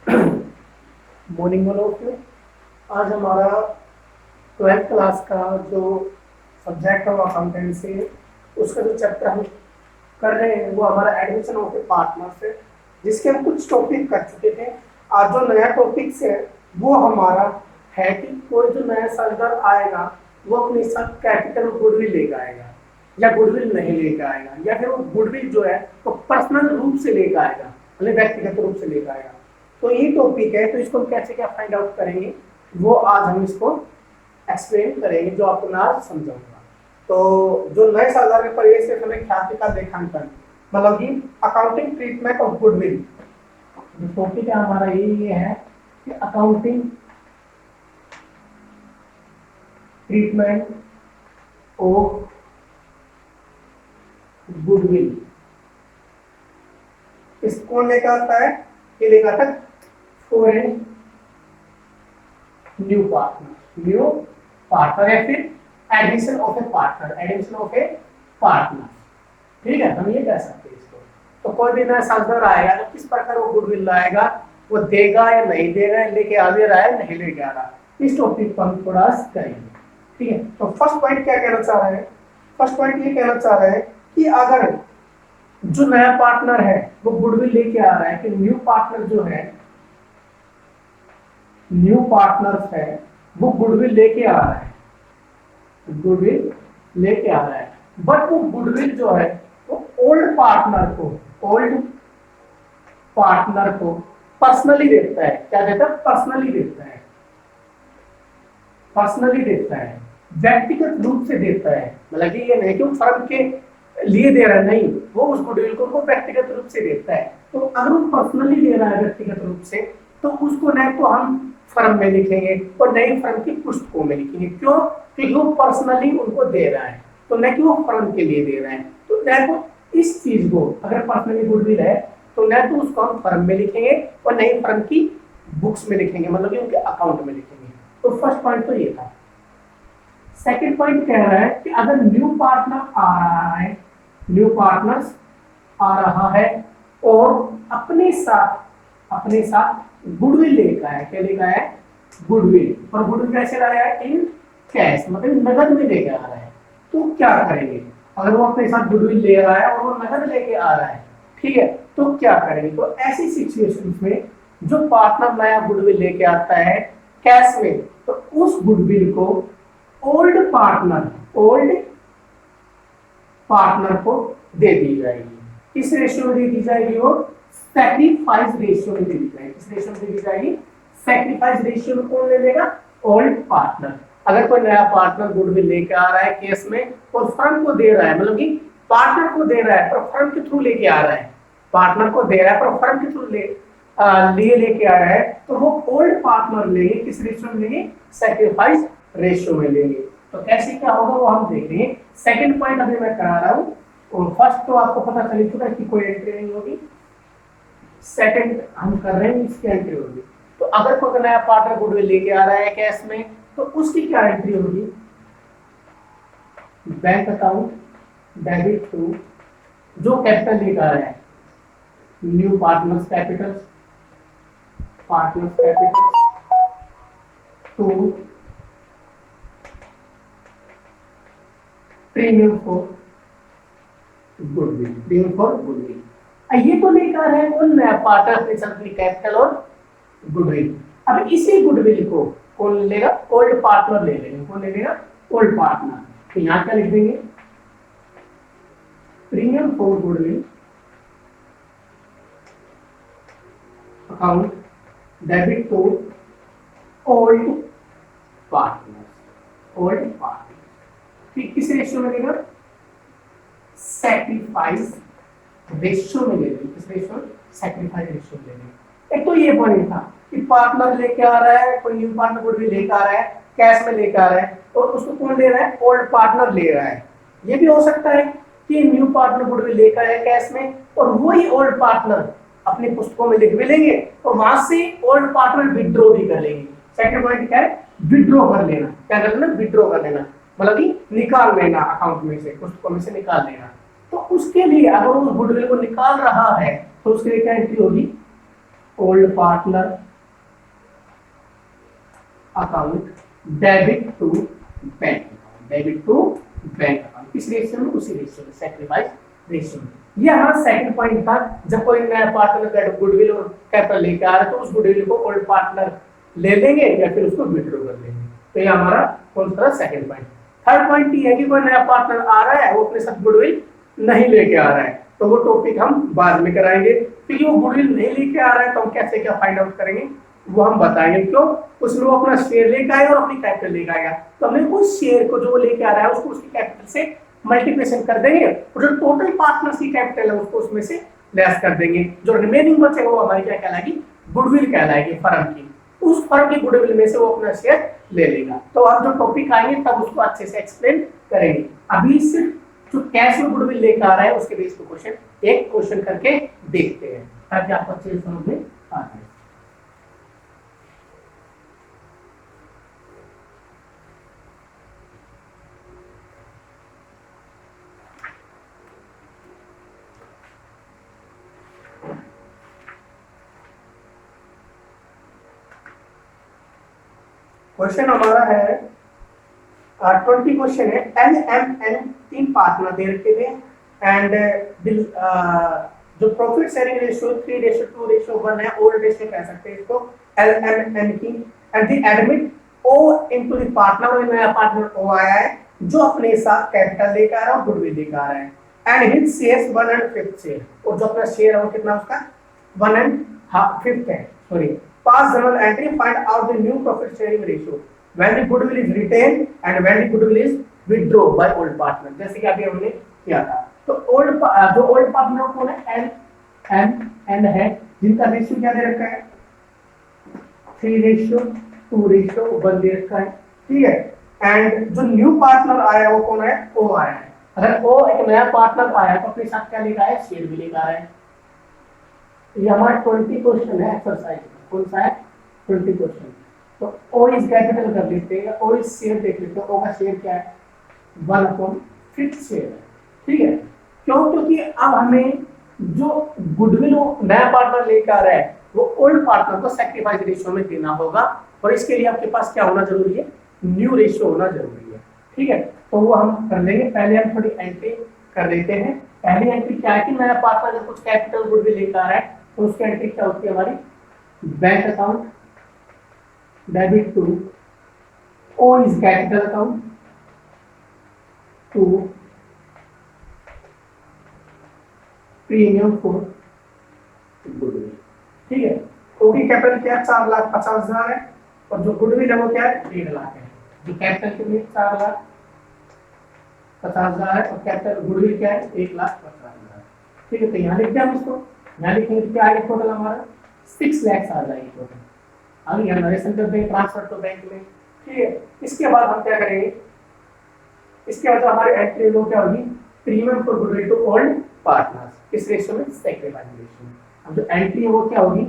Morning वालों के आज हमारा 12th क्लास का जो सब्जेक्ट है वो अकाउंटेंसी है। उसका जो चैप्टर हम कर रहे हैं वो हमारा एडमिशन ऑफ ए पार्टनर्स है, जिसके हम कुछ टॉपिक कर चुके थे। आज जो नया टॉपिक है वो हमारा है कि कोई जो नया सर्वर आएगा वो अपने साथ कैपिटल गुडविल लेकर आएगा या गुडविल नहीं लेकर आएगा, या फिर वो गुडविल जो है वो पर्सनल रूप से लेकर आएगा, मतलब व्यक्तिगत रूप से लेकर आएगा। तो ये टॉपिक है, तो इसको हम कैसे क्या फाइंड आउट करेंगे वो आज हम इसको एक्सप्लेन करेंगे, जो आपको मैं आज समझाऊंगा। तो जो नए साल के परिवेश से हमें ख्याति का लेखांकन, मतलब कि अकाउंटिंग ट्रीटमेंट ऑफ गुडविल, जो टॉपिक है हमारा ये है कि अकाउंटिंग ट्रीटमेंट ऑफ गुडविल। इसको कौन लेकर आता है? ये लेकर आता है फॉर ए न्यू पार्टनर या फिर एडमिशन ऑफ ए पार्टनर, ठीक है, हम ये कह सकते हैं इसको। तो कोई भी नया साझेदार आएगा तो किस प्रकार वो गुडविल लाएगा, वो देगा या नहीं देगा, लेके आ दे रहा है नहीं लेके आ रहा, इस टॉपिक पर हम थोड़ा करेंगे, ठीक है। तो फर्स्ट पॉइंट क्या कहना चाह रहे हैं? फर्स्ट पॉइंट ये कहना चाह रहे हैं कि अगर जो नया पार्टनर है वो गुडविल लेके आ रहा है, कि न्यू पार्टनर जो है, न्यू पार्टनर है वो गुडविल लेके आ रहा है, गुडविल लेके आ रहा है, बट वो गुडविल जो है वो ओल्ड पार्टनर को पर्सनली देता है। क्या देता है? पर्सनली देता है, पर्सनली देता है, व्यक्तिगत रूप से देता है। मतलब कि ये नहीं कि वो फर्म के लिए दे रहा है, नहीं, वो उस गुडविल को व्यक्तिगत रूप से देता है। तो अगर वो पर्सनली दे रहा है व्यक्तिगत रूप से, तो उसको न तो हम फर्म में लिखेंगे और नई फर्म की पुस्तकों में लिखेंगे। क्यों? क्योंकि वो पर्सनली उनको दे रहा है, तो न कि वो फर्म के लिए दे रहा है। तो न तो इस चीज को, अगर पर्सनली गुडविल है तो न तो उसको हम फर्म में लिखेंगे और नई फर्म की बुक्स में लिखेंगे, मतलब कि उनके अकाउंट में लिखेंगे। तो फर्स्ट पॉइंट तो ये था। सेकंड पॉइंट कह रहा है कि अगर न्यू पार्टनर आ रहा है, न्यू पार्टनर्स आ रहा है और अपने साथ गुडविल लेकर है। क्या लेकर है? गुडविल। और गुडविल कैसे लाया है? इन कैश, मतलब नगद में लेकर आ रहा है। तो क्या करेंगे अगर वो अपने साथ गुडविल ले रहा है और वो नगद लेके आ रहा है, ठीक है, तो क्या करेंगे? तो ऐसी सिचुएशन में जो पार्टनर नया गुडविल लेके आता है कैश में, तो उस गुडविल को ओल्ड पार्टनर को दे दी जाएगी। किस रेशियो में दे दी जाएगी? वो सैक्रिफाइस रेशियो में दे दी जाएगी। किस रेशियो में दे दी जाएगी? सैक्रिफाइस रेशियो में कौन ले लेगा? Old partner. अगर कोई नया पार्टनर गुडविल लेके आ रहा है केस में और फर्म को दे रहा है, मतलब कि पार्टनर को दे रहा है पर फर्म के थ्रू लेके आ रहा है, पार्टनर को दे रहा है पर फर्म के थ्रू लेके आ रहा है, तो वो ओल्ड पार्टनर लेंगे। किस रेशियो में लेंगे? सैक्रिफाइस रेशियो में लेंगे। तो कैसे क्या होगा वो हम देख रहे हैं। सेकंड पॉइंट अभी मैं करा रहा हूँ, और फर्स्ट तो आपको पता चल चुका है कि कोई एंट्री नहीं होगी, सेकंड हम कर रहे हैं, इसकी एंट्री होगी। तो अगर कोई नया पार्टनर गुडविल लेके आ रहा है कैश में, तो उसकी क्या एंट्री होगी? बैंक अकाउंट डेबिट टू जो कैपिटल लेकर आ रहा है, new partners capital to premium for goodwill. ये तो लेकर है कौन? नया पार्टनर अपने साथ कैपिटल और गुडविल। अब इसी गुडविल को कौन लेगा? ओल्ड पार्टनर ले लेंगे। कौन ले लेगा? Old partner. तो यहाँ क्या लिख देंगे? Premium for goodwill account debit to old partner. फिर किस रेशियो में लेगा? सैक्रिफाइस रेशियो में ले लेंगे। किस रेशियो? सैक्रिफाइस रेशियो में ले लेंगे। एक तो ये पॉइंट था कि पार्टनर लेके आ रहा है, कोई न्यू पार्टनर गुडविल लेके आ रहा है, कैश में लेके आ रहा है, और उसको कौन ले रहा है? ओल्ड पार्टनर ले रहा है। ये भी हो सकता है कि न्यू पार्टनर गुडविल लेकर आए कैश में और वही ओल्ड पार्टनर अपनी पुस्तकों में लिख भी लेंगे और वहां से ओल्ड पार्टनर विड्रॉ भी कर लेंगे। सेकंड पॉइंट क्या है? विड्रॉ कर लेना। क्या कर लेना? विड्रॉ कर लेना, मतलब कि निकाल लेना अकाउंट में से, पुस्तकों में से निकाल लेना। तो उसके लिए अगर वो गुडविल को निकाल रहा है तो उसके लिए क्या एंट्री होगी? Old partner account debit to bank account, debit to bank account. किस रेशियो में? उसी रेशियो में, सैक्रिफाइस रेशियो में। ये हमारा सेकंड पॉइंट था। जब कोई नया पार्टनर गुडविल और कैपिटल लेके आ रहा है तो उस गुडविल को ओल्ड पार्टनर ले लेंगे या फिर उसको विड्रॉ कर लेंगे। तो ये हमारा कौन सा सेकंड पॉइंट। थर्ड पॉइंट ये है कि कोई नया पार्टनर आ रहा है, वो अपने साथ गुडविल नहीं लेके आ रहा है, तो वो टॉपिक हम बाद में कराएंगे, क्योंकि वो गुडविल नहीं लेके आ रहा है तो हम कैसे क्या फाइंड आउट करेंगे वो हम बताएंगे। क्यों? उसमें वो अपना शेयर लेके आएगा और अपनी कैपिटल लेके आएगा, तो हमने उस शेयर को जो वो लेके आ रहा है उसको उसकी कैपिटल से मल्टीप्लिकेशन कर देंगे और जो टोटल पार्टनर्स की कैपिटल है उसको उसमें से लेस कर देंगे। जो रिमेनिंग बचेगा वो हमारी क्या कहलाएगी? गुडविल कहलाएगी फर्म की। उस फर्म की गुडविल में से वो अपना शेयर ले लेगा। तो अब जो टॉपिक आएंगे तब उसको अच्छे से एक्सप्लेन करेंगे। अभी सिर्फ जो कैश में गुडविल लेकर आ रहा है उसके बेस पे क्वेश्चन एक क्वेश्चन करके देखते हैं ताकि आपको अच्छे से समझ में आ जाए। क्वेश्चन हमारा है 20 क्वेश्चन है। LMN 3 पार्टनर दे रखे थे एंड जो प्रॉफिट शेयरिंग रेशियो 3:2:1 है, ओल्ड रेशियो कह सकते हैं इसको LMN की। And the admit O into the partner, और नया पार्टनर O आया है जो अपने साथ कैपिटल लेकर आ रहा है और गुडविल लेकर आ रहा है। एंड हिज शेयर्स 1/5 शेयर, और जो अपना शेयर है वो कितना उसका 1/5 है। Sorry, pass journal entry, find out the new profit sharing ratio when the goodwill is retained and when the goodwill is withdrawn by old partner। जैसे कि अभी हमने किया था। तो जो ओल्ड पार्टनर कौन है? N है, जिनका रेशियो क्या दे रखा है? 3:2:1 दे रखा है, ठीक है। एंड जो न्यू पार्टनर आया वो कौन है? O आया है। अगर O एक नया पार्टनर आया तो अपने साथ क्या लेकर आया? शेयर भी लेकर आया है। ये हमारा 20 क्वेश्चन है एक्सरसाइज। कौन सा है? 20 क्वेश्चन। तो O इज कैपिटल कर लेते हैं, O इज शेयर देख लेते हैं। O का शेयर क्या है? 1/5 शेयर है, ठीक है। क्यों? क्योंकि अब हमें जो गुडविल नया पार्टनर लेकर आ रहा है वो ओल्ड पार्टनर को सैक्रिफाइस रेशियो में देना होगा, और इसके लिए आपके पास क्या होना जरूरी है? न्यू रेशियो होना जरूरी है, ठीक है। तो वो हम कर लेंगे। पहले हम थोड़ी एंट्री कर देते हैं। पहली एंट्री क्या है कि नया पार्टनर कुछ कैपिटल गुडविल लेकर आ रहा है तो उसकी एंट्री क्या होती है हमारी? Bank account debit to O is capital account to premium for goodwill, ठीक है। O की कैपिटल क्या है? 4,50,000 है, और जो गुडविल है वो क्या है? 1.5 लाख है। जो कैपिटल कितनी? 4,50,000 है, और कैपिटल गुडविल क्या है? 1,50,000, ठीक है। तो यहाँ लिखते हैं हम इसको। यहाँ लिखेंगे क्या आएगा टोटल हमारा? 6 लाख आ जाएगी टोटल। हम यहाँ नरेशन कर देंगे ट्रांसफर टू बैंक में, ठीक है। इसके बाद हम क्या करेंगे? इसके बाद हमारी एंट्री वो क्या होगी? Premium for goodwill to old partners. इस रेशियो में सैक्रिफाइस रेशियो में अब जो एंट्री है वो क्या होगी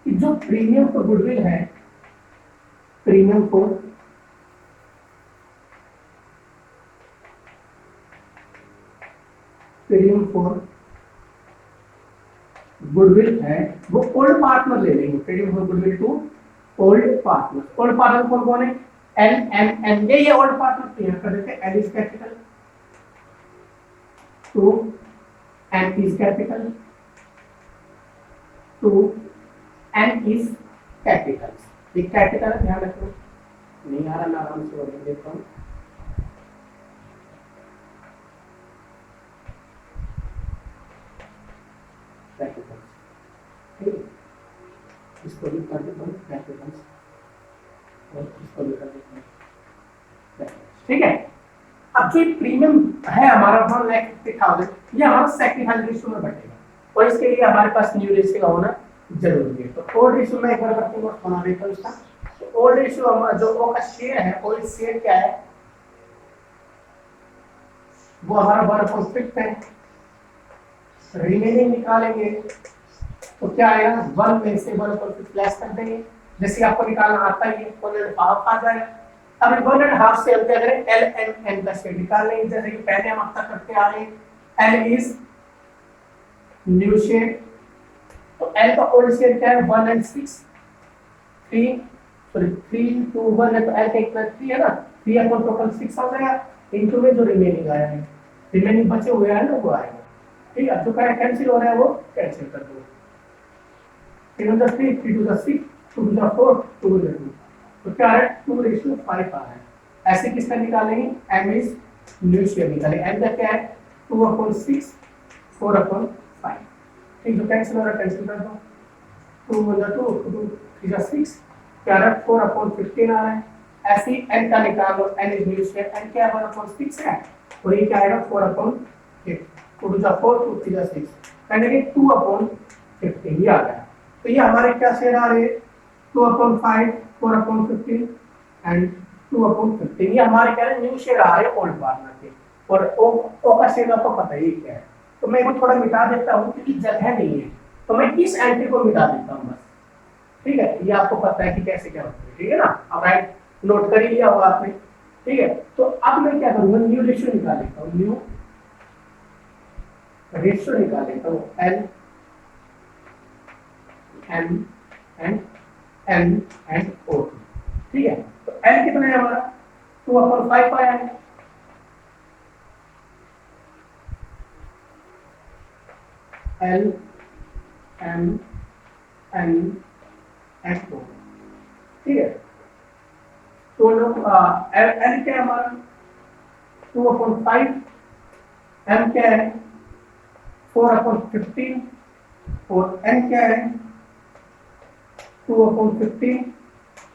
कि जो प्रीमियम फॉर गुडविल है, प्रीमियम फॉर गुडविल है वो ओल्ड पार्टनर ले लेंगे। Premium for goodwill to old partner. Old partner कौन कौन है? LMN, ये ओल्ड पार्टनर क्लियर कर देते हैं। L is capital to M is capital to N is capital. ये कैपिटल है, ध्यान रखो। नहीं आ रहा, मैं आराम से बोल देता हूँ। इसको भी कर देता हूँ कैपिटल्स, और इसको भी कर देता हूँ, ठीक है। अब जो प्रीमियम है हमारा 1,50,000, ये हमारा सैक्रिफाइस रेशियो में बटेगा, और इसके लिए हमारे पास न्यू रेशियो का होना जरूरी है। तो ओल्ड रेशियो में एक बार करके नोट बना देता हूँ इसका। तो ओल्ड रेशियो हमारा जो O का शेयर है, ओल्ड शेयर क्या है? वो हमारा 1/5 है। रिमेनिंग निकालेंगे तो क्या आएगा? 1 में से 1/5 लेस कर देंगे, जैसे आपको निकालना आता ही है, 1.5 आ जाएगा। अब 1.5 से हम क्या करें? LMN का शेयर निकाल लेंगे, जैसे कि पहले हम अब तक करते आ रहे हैं। L इज न्यू शेयर, तो एल का कोएफिशिएंट क्या है 1 एंड 6, 3 सॉरी 3 2 1 है, तो एल का इतना 3 है ना, 3 अपॉन टोटल 6 आ जाएगा, इनटू में जो रिमेनिंग आया है, रिमेनिंग बचे हुए हैं ना वो आएगा। ठीक है, जो क्या कैंसिल हो रहा है वो कैंसिल कर दो, 3 × 3 3 × 6 2 × 4 2 × 2, तो क्या है 2:5 आ रहा है। ऐसे किसका निकालेंगे, m इज न्यूशियर निकालेंगे, m का क्या है 2/6 4/5। ठीक, जो कैंसिल हो रहा है कैंसिल कर दो, 2 × 2 2 3 × 6 क्या है 4/15 आ रहा है। ऐसे ही n का निकाल लो, n इज न्यूशियर, n क्या है 1/6 है, और ये क्या आएगा 4/8, 2 × 4 2 3 × 6 यानी कि 2/15 ये आ गया। तो ये हमारे क्या शेयर आ रहे हैं 2/5 4/15 एंड 2/15, ये हमारे क्या है न्यू शेयर आ रहे हैं ओल्ड पार्टनर के, और ओ का शेयर आपको पता ही क्या है। तो मैं इसको थोड़ा मिटा देता हूँ क्योंकि जगह नहीं है, तो मैं इस एंट्री को मिटा देता हूँ बस। ठीक है, ये आपको पता है कि कैसे क्या होता है, ठीक है ना, अब राइट नोट कर ही लिया होगा आपने। ठीक है, तो अब मैं क्या करूंगा न्यू रेशियो निकाल लेता हूँ, न्यू रेशियो निकाल लेता हूँ, L M and M and O. ठीक है, तो एल कितना है हमारा 2/5 आया है, L M N and O. ठीक है, तो लोग एल एल क्या है हमारा 2/5, एम क्या है 4/15 और एन क्या है 2/15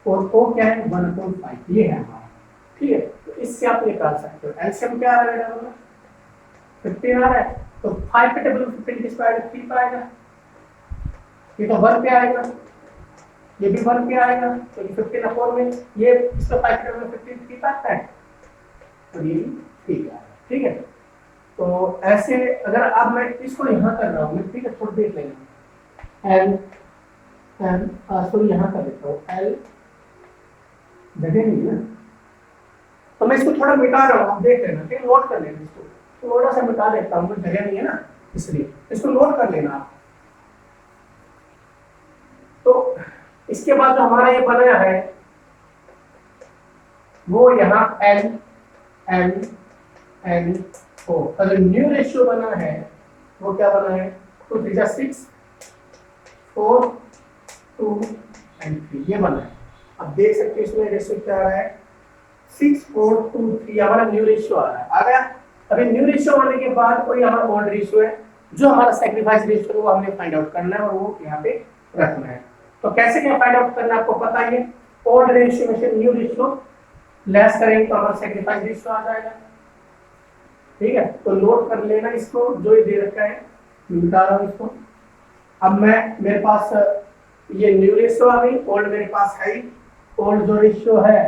और ओ क्या है 1/5, ये है हमारा। ठीक है, तो इससे आप निकाल सकते हो एलसीएम क्या आ रहा है 15 आ रहा है, तो 5 पे टेबल 15 किस पे आएगा 3 पे आएगा, ये तो 1 पे आएगा, ये भी 1 पे आएगा, तो ये 15/4 में ये इसका 5 पे टेबल 15 3 पे आता है, तो ये ठीक है। ठीक है, तो ऐसे अगर अब मैं इसको यहाँ कर रहा हूँ, ठीक है थोड़ा देख लेंगे, एल एम सॉरी यहाँ कर देता हूँ, एल जगह नहीं है ना, तो मैं इसको थोड़ा मिटा रहा हूँ, आप देख लेना, ठीक है नोट कर लेना इसको, थोड़ा सा मिटा देता हूँ, जगह नहीं है ना इसलिए, इसको नोट कर लेना आप। तो इसके बाद जो हमारा ये बनाया है वो यहाँ एल एम एन ओ, अगर न्यू रेशियो बना है वो क्या बना है 2 3 × 6 4 2 एंड 3, ये बना है। अब देख सकते हैं इसमें रेशियो क्या आ रहा है 6 4 2 3, हमारा न्यू रेशियो आ रहा है, आ गया। अभी न्यू रेशियो आने के बाद कोई हमारा ओल्ड रेशियो है, जो हमारा सैक्रिफाइस रेशियो है वो हमने फाइंड आउट करना है और वो यहाँ पे रखना है। तो कैसे क्या फाइंड आउट करना है आपको पता ही है, ओल्ड रेशियो में से न्यू रेशियो लेस करेंगे तो हमारा सैक्रिफाइस रेशियो आ जाएगा। ठीक है, तो नोट कर लेना इसको, जो ये दे रखा है मिटा रहा हूँ इसको। अब मैं मेरे पास ये न्यू रेशियो आ गई, ओल्ड मेरे पास है, ओल्ड जो रेशियो है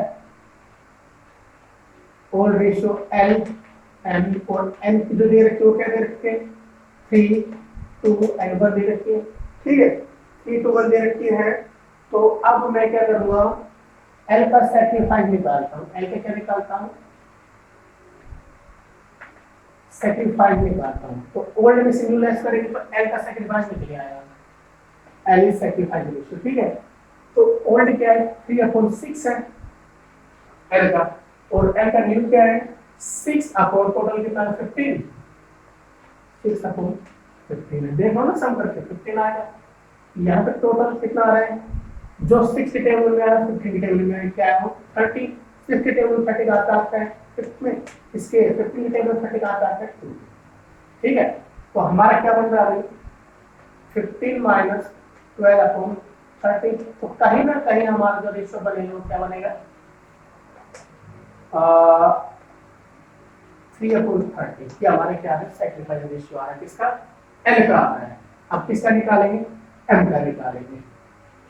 ओल्ड रेशियो एल एम और एन की जो दे रखी है वो क्या दे रखे हैं 3 2 एंड 1 दे रखी है। ठीक है, 3 2 1 दे रखी है, तो अब मैं क्या करूंगा एल का सैक्रिफाइस निकालता हूँ, एल का क्या निकालता हूँ सैक्रिफाइस निकालता हूँ, तो ओल्ड में से न्यू लेस करेंगे तो एल का सैक्रिफाइस निकल आएगा, एल इज सैक्रिफाइस रेशियो। ठीक है, तो ओल्ड क्या है 3/6 है एल का, और एल का न्यू क्या है 6 अपॉन टोटल कितना है 15, 6/15 है, देखो ना सम करके 15 आएगा। यहाँ पे टोटल कितना आ रहा है, जो 6 के टेबल में आ रहा है 15 के टेबल में क्या है वो 30, 6 के टेबल में 30 का आता है 5 में, इसके 15 के टेबल में 30 का आता है 2। ठीक है, तो हमारा क्या बन रहा है 15 माइनस 12/30, तो कहीं ना कहीं हमारा जो रेशियो बनेगा वो क्या बनेगा 3/30, कि हमारे क्या है सैक्रिफाइस रेशियो आ रहा है किसका एल का आ रहा है। अब किसका निकालेंगे एम का निकालेंगे,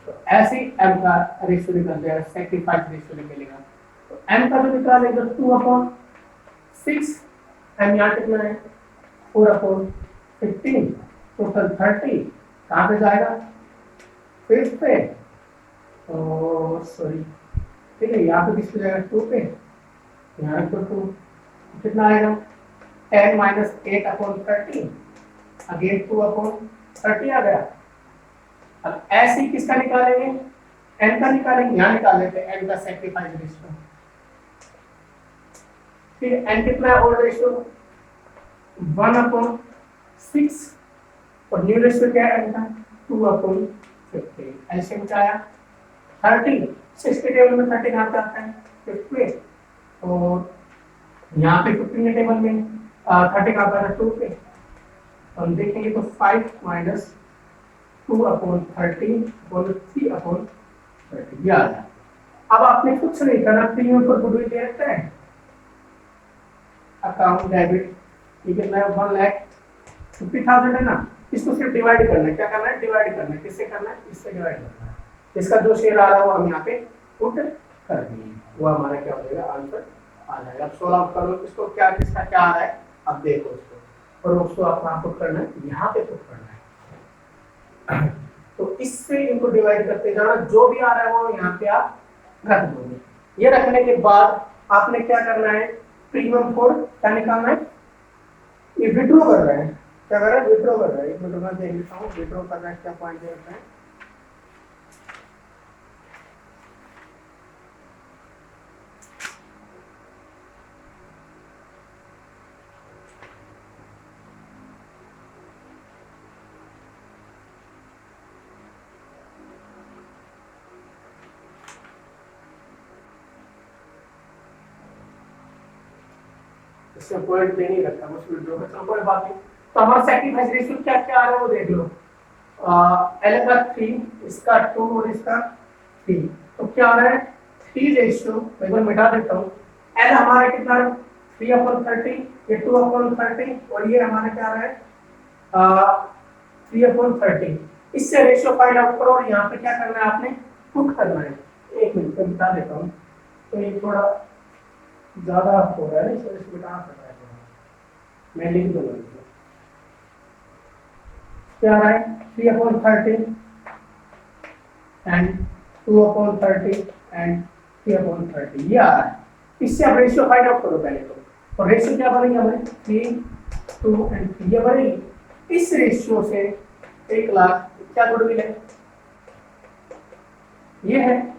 तो ऐसे ही एम का रेशियो निकल जाएगा, सैक्रिफाइस रेशियो निकलेगा। तो एम का जो निकालेंगे 2/6, एम यहाँ कितना है 4/15, टोटल 30, कहाँ पे जाएगा 5 पे, तो सॉरी ठीक है यहाँ पे किस पे जाएगा 2 पे, यहाँ पे 2 कितना आएगा 10 - 8/30, अगेन 2/30 आ गया, अब ऐसे किसका निकालेंगे, एन का निकालेंगे, यहाँ निकाल लेते हैं एन का सैक्रिफाइस रेशियो। फिर एन कितना है, ओल्ड रेशियो 1/6 और न्यू रेशियो क्या है एन का 2/50। एलसीएम क्या आया 30, 6 के टेबल में 30 कहाँ पे आता है 50 और यहाँ पे 15 के टेबल में 30 कहाँ पे आता है 2 पे। तो हम देखेंगे तो 5 माइनस 2/30 और 3/30 ये आ जाए। अब आपने कुछ नहीं करना, प्रीमियम पर गुडविल दे रखता है, अकाउंट डेबिट ठीक है, 1,50,000 है ना, इसको सिर्फ डिवाइड करना है। क्या करना है, डिवाइड करना है। किससे करना है, इससे डिवाइड करना है। इसका जो शेयर आ रहा है वो हम यहाँ पे पुट कर दिए, वो हमारा क्या हो जाएगा, आंसर आ जाएगा। अब सॉल्व करो इसको, क्या किसका क्या आ रहा है अब देखो उसको, और उसको अपना पुट करना है, यहाँ पे पुट करना है। तो इससे इनको डिवाइड करते जाना, जो भी आ रहा है वो यहाँ पे आप रख दोगे। ये रखने के बाद आपने क्या करना है, प्रीमियम फॉर क्या निकालना है, ये विड्रॉ कर रहा है, क्या कर रहा है, विड्रॉ कर रहा है। एक मिनट में देख लेता हूँ विड्रॉ कर रहा है, क्या पॉइंट दे रखा है। इससे पॉइंट पे नहीं रखा, बस विड्रॉ का, चलो कोई बात नहीं। तो हमारा सैक्रिफाइस रेशियो क्या क्या आ रहा है वो देख लो। एल का 3, इसका 2 और इसका 3, तो क्या आ रहा है 3 रेशियो, मैं एक बार मिटा देता हूँ। एल हमारा कितना है 3/30, ये 2/30 और ये हमारा क्या आ रहा है 3/30। इससे रेशियो फाइंड आउट करो और यहाँ पे क्या करना है आपने पुट करना है। एक मिनट में बता देता हूँ, तो ये थोड़ा ज्यादा हो रहा है, इसको मिटा सकता है, मैं लिख दूंगा। क्या आ रहा है 3/30 एंड 2/30 एंड 3/30 ये आ रहा है। इससे आप रेशियो फाइंड आउट करो पहले तो, और रेशियो क्या बनेगी हमारी 3, 2 एंड 3 ये बनेगी। इस रेशियो से 1,00,000 क्या गुडविल है, ये है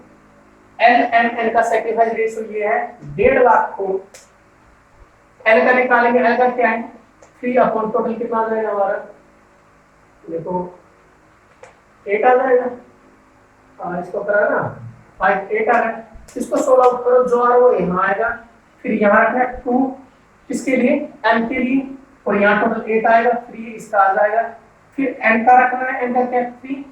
एल एम एन का सैक्रिफाइस रेशियो ये है 1,50,000 को एल का निकालेंगे, एल का क्या है 3 टोटल कितना आ जाएगा हमारा, देखो 8 आ जाएगा, इसको करा ना 5 8 आ रहा है, इसको सोल्व आउट करो, जो आ रहा है वो यहाँ आएगा, फिर यहाँ रखना है 2 किसके लिए एम के लिए, और यहाँ टोटल 8 आएगा, 3 इसका आ जाएगा, फिर एन का रखना है, एन का क्या 3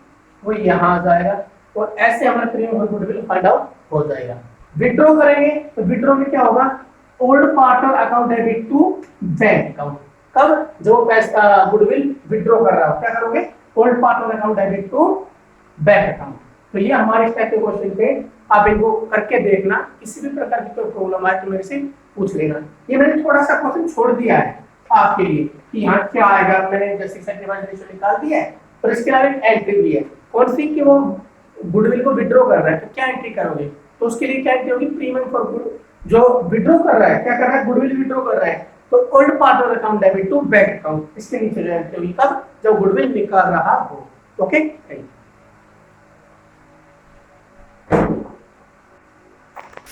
वो यहाँ आ जाएगा, और ऐसे हमारा प्रीमियम गुडविल फाइंड आउट हो जाएगा। विड्रॉ करेंगे तो विड्रॉ में क्या होगा, old partner account debit to bank account. कब, जो पैसा गुडविल विड्रॉ कर रहा हो क्या करोगे, old partner account debit to bank account. तो ये हमारे इस टाइप के क्वेश्चन थे, आप इनको करके देखना, किसी भी प्रकार की कोई प्रॉब्लम आए तो मेरे से पूछ लेना। ये मैंने थोड़ा सा क्वेश्चन छोड़ दिया है आपके लिए कि यहाँ क्या आएगा, मैंने जैसे सैक्रिफाइस रेशियो निकाल दिया है, और इसके अलावा एक एंट्री भी है कौन सी कि वो गुडविल को विड्रॉ कर रहा है, तो क्या एंट्री करोगे, तो उसके लिए क्या एंट्री होगी, प्रीमियम फॉर गुड, जो विड्रॉ कर रहा है क्या कर रहा है, गुडविल विड्रॉ कर रहा है, तो old partner account debit to bank account, इसके नीचे जो एंट्री होगी कब, जब गुडविल निकाल रहा हो। ओके।